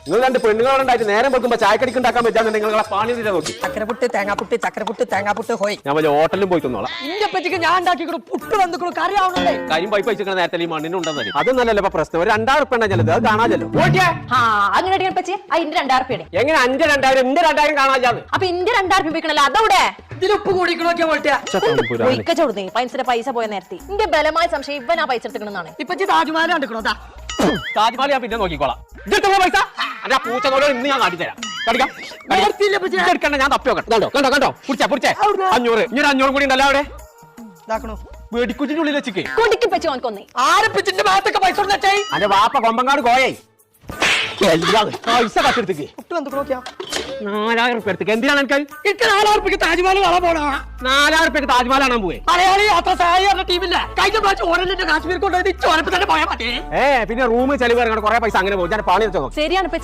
നിങ്ങൾ രണ്ട് പെണ്ണുങ്ങളുണ്ടായിട്ട് നേരം വെക്കുമ്പോ ചായക്കടിക്ക് ഉണ്ടാക്കാൻ പറ്റാൻ നിങ്ങളെ പാണി തീരെ നോക്കി. ചക്കരപ്പുട്ട് തേങ്ങാപ്പുട്ട് ഹോയ്. ഞാൻ വലിയ ഹോട്ടലിലും പോയി തന്നോളാം. ഇന്റെ പറ്റിക്ക് ഞാൻ ഉണ്ടാക്കിക്കണു പുട്ട് വന്നിക്കണു കറി ആവണല്ലേ. കാര്യം പൈപ്പ് വെച്ചിരിക്കുന്ന നേരത്തെ ഈ മണ്ണിനുണ്ടെന്നല്ലേ. അതൊന്നല്ലല്ലോ ഇപ്പൊ പ്രശ്നം. ഒരു 2000 ഉറുപ്പിക ചെല്ലത് അത് കാണാമല്ലോ. അങ്ങനെ പറ്റി അതിന്റെ 2000 എങ്ങനെ 5 2000 എന്റെ 2000 കാണാൻ? അപ്പൊ ഇന്റെ 2000 ഉപയോഗിക്കണല്ലോ അതവിടെ ഇതിലുപ്പ് കൂടിക്കണോക്കിയാ പോയിട്ടാ പൈസയുടെ പൈസ പോയ നേരത്തെ എന്റെ ബലമായ സംശയം ഇവൻ ആ പൈസ എടുക്കണെന്നാണ്. ഇപ്പൊ താജ്മഹൽ കണ്ടിക്കണോ? താജ്മഹൽ ഞാൻ പിന്നെ നോക്കിക്കോളാം. പൈസ എന്റെ പൂച്ചനോട് ഇന്ന് ഞാൻ കാട്ടിത്തരാം. ഞാൻ തപ്പി നോക്കാം. കണ്ടോ പിടിച്ചേ 500. ഇനി 500 കൂടി ഉണ്ടല്ലോ അവിടെ. വെടിക്കുറ്റിന്റെ ഉള്ളിൽ വെച്ചിക്കേ കൊടിക്ക് പറ്റി ഓൻക്കൊന്നേ ആരപ്പിച്ചിന്റെ ഭാഗത്തൊക്കെ പൈസ അന്റെ വാപ്പ കൊമ്പങ്ങാട് കോയേ പൈസ കട്ടെടുത്തേക്ക് പുട്ട് വന്നിക്കണോക്കിയാ 4000 ഉറുപ്പിക എടുത്തേക്ക്. എന്തിനാണ് എനിക്ക് എനിക്ക് 4000 ഉറുപ്പിക്ക് താജ്മഹൽ കാണാൻ പോണ 4000 ഉറുപ്പിക്ക് താജ്മഹൽ കാണാൻ പോവേ. മലയാളി യാത്ര സഹായിക്കുന്ന ടീമില്ല. കഴിഞ്ഞ പ്രാവശ്യം ഓരോ കാശ്മീർ കൊണ്ടുപോയി ചോരപ്പ് തന്നെ പോയാൽ മതി. പിന്നെ റൂം ചെലവ് ഇറങ്ങണം കുറെ പൈസ അങ്ങനെ പോകും. ഞാൻ പാണി വെച്ചോ. ശരിയാണ്.